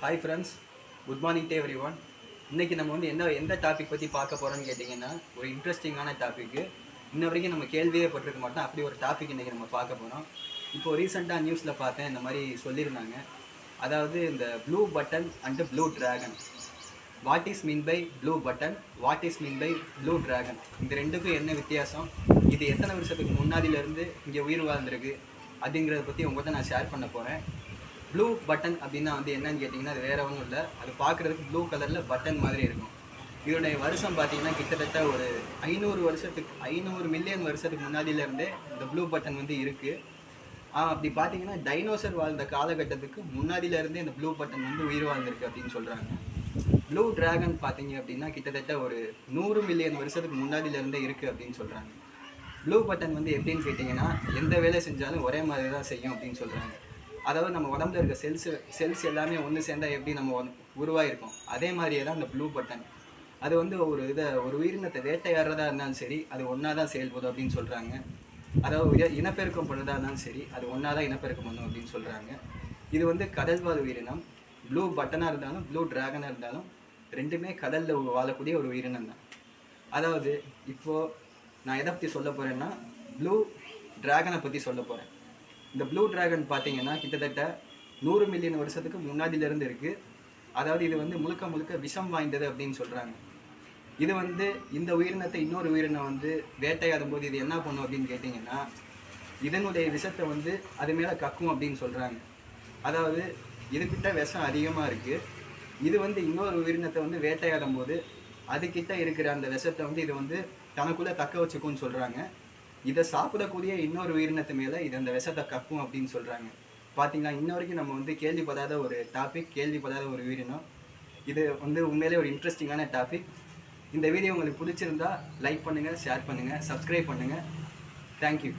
Hi friends, good morning to every one. இன்றைக்கி நம்ம வந்து எந்த டாபிக் பற்றி பார்க்க போகிறோன்னு கேட்டிங்கன்னா, ஒரு இன்ட்ரெஸ்டிங்கான டாப்பிக்கு. இன்ன வரைக்கும் நம்ம கேள்வியே பட்டிருக்க மாட்டோம். அப்படி ஒரு டாபிக் இன்றைக்கி நம்ம பார்க்க போகிறோம். இப்போது ரீசெண்டாக நியூஸில் பார்த்தேன், இந்த மாதிரி சொல்லியிருந்தாங்க. அதாவது இந்த blue button and blue dragon. What is mean by blue button, what is mean by blue dragon, இந்த ரெண்டுக்கும் என்ன வித்தியாசம், இது எத்தனை வருஷத்துக்கு முன்னாடியிலேருந்து இங்கே உயிர் வாழ்ந்துருக்கு அப்படிங்கிறத பற்றி உங்கள்கிட்ட நான் ஷேர் பண்ண போகிறேன். ப்ளூ பட்டன் அப்படின்னா வந்து என்னன்னு கேட்டிங்கன்னா, அது வேறு ஒன்றும் இல்லை. அது பார்க்குறதுக்கு ப்ளூ கலரில் பட்டன் மாதிரி இருக்கும். இதோடைய வருஷம் பார்த்தீங்கன்னா கிட்டத்தட்ட ஒரு 500 மில்லியன் வருஷத்துக்கு முன்னாடியிலேருந்தே இந்த ப்ளூ பட்டன் வந்து இருக்குது. அப்படி பார்த்தீங்கன்னா டைனோசர் வாழ்ந்த காலகட்டத்துக்கு முன்னாடியிலேருந்தே இந்த ப்ளூ பட்டன் வந்து உயிர் வாழ்ந்திருக்கு அப்படின்னு சொல்கிறாங்க. ப்ளூ ட்ராகன் பார்த்தீங்க அப்படின்னா கிட்டத்தட்ட ஒரு 100 மில்லியன் வருஷத்துக்கு முன்னாடியிலேருந்தே இருக்குது அப்படின்னு சொல்கிறாங்க. ப்ளூ பட்டன் வந்து எப்படின்னு கேட்டிங்கன்னா, எந்த வேலை செஞ்சாலும் ஒரே மாதிரி தான் செய்யும் அப்படின்னு சொல்கிறாங்க. அதாவது நம்ம உடம்புல இருக்க செல்ஸ் எல்லாமே ஒன்று சேர்ந்தால் எப்படி நம்ம உருவாயிருக்கோம், அதே மாதிரியே தான் இந்த ப்ளூ பட்டன். அது வந்து ஒரு உயிரினத்தை வேட்டையாடுறதா இருந்தாலும் சரி, அது ஒன்றா தான் செயல்படும் அப்படின்னு சொல்கிறாங்க. அதாவது இனப்பெருக்கம் பண்ணுறதா இருந்தாலும் சரி, அது ஒன்றா தான் இனப்பெருக்கம் பண்ணும் அப்படின்னு சொல்கிறாங்க. இது வந்து கடல்வாழ் உயிரினம். ப்ளூ பட்டனாக இருந்தாலும் ப்ளூ ட்ராகனாக இருந்தாலும் ரெண்டுமே கடலில் வாழக்கூடிய ஒரு உயிரினம் தான். அதாவது இப்போது நான் எதை பற்றி சொல்ல போகிறேன்னா, ப்ளூ ட்ராகனை பற்றி சொல்ல போகிறேன். இந்த ப்ளூ ட்ராகன் பார்த்தீங்கன்னா கிட்டத்தட்ட 100 மில்லியன் வருஷத்துக்கு முன்னாடியிலேருந்து இருக்குது. அதாவது இது வந்து முழுக்க விஷம் வாய்ந்தது அப்படின்னு சொல்கிறாங்க. இது வந்து இந்த உயிரினத்தை இன்னொரு உயிரினம் வந்து வேட்டையாடும் போது இது என்ன பண்ணும் அப்படின்னு கேட்டிங்கன்னா, இதனுடைய விஷத்தை வந்து அது மேலே கக்கும் அப்படின்னு சொல்கிறாங்க. அதாவது இதுக்கிட்ட விஷம் அதிகமாக இருக்குது. இது வந்து இன்னொரு உயிரினத்தை வந்து வேட்டையாடும் போது அதுக்கிட்ட இருக்கிற அந்த விஷத்தை வந்து இது வந்து தனக்குள்ளே தக்க வச்சுக்கும்னு சொல்கிறாங்க. இதை சாப்பிடக்கூடிய இன்னொரு உயிரினத்து மேலே இது அந்த விஷத்தை கக்கும் அப்படின்னு சொல்கிறாங்க. பார்த்தீங்களா, இன்ன வரைக்கும் நம்ம வந்து கேள்விப்படாத ஒரு டாபிக், கேள்விப்படாத ஒரு உயிரினம். இது வந்து உண்மையிலே ஒரு இன்ட்ரெஸ்டிங்கான டாபிக். இந்த வீடியோ உங்களுக்கு பிடிச்சிருந்தா லைக் பண்ணுங்கள், ஷேர் பண்ணுங்கள், சப்ஸ்கிரைப் பண்ணுங்கள். தேங்க்யூ.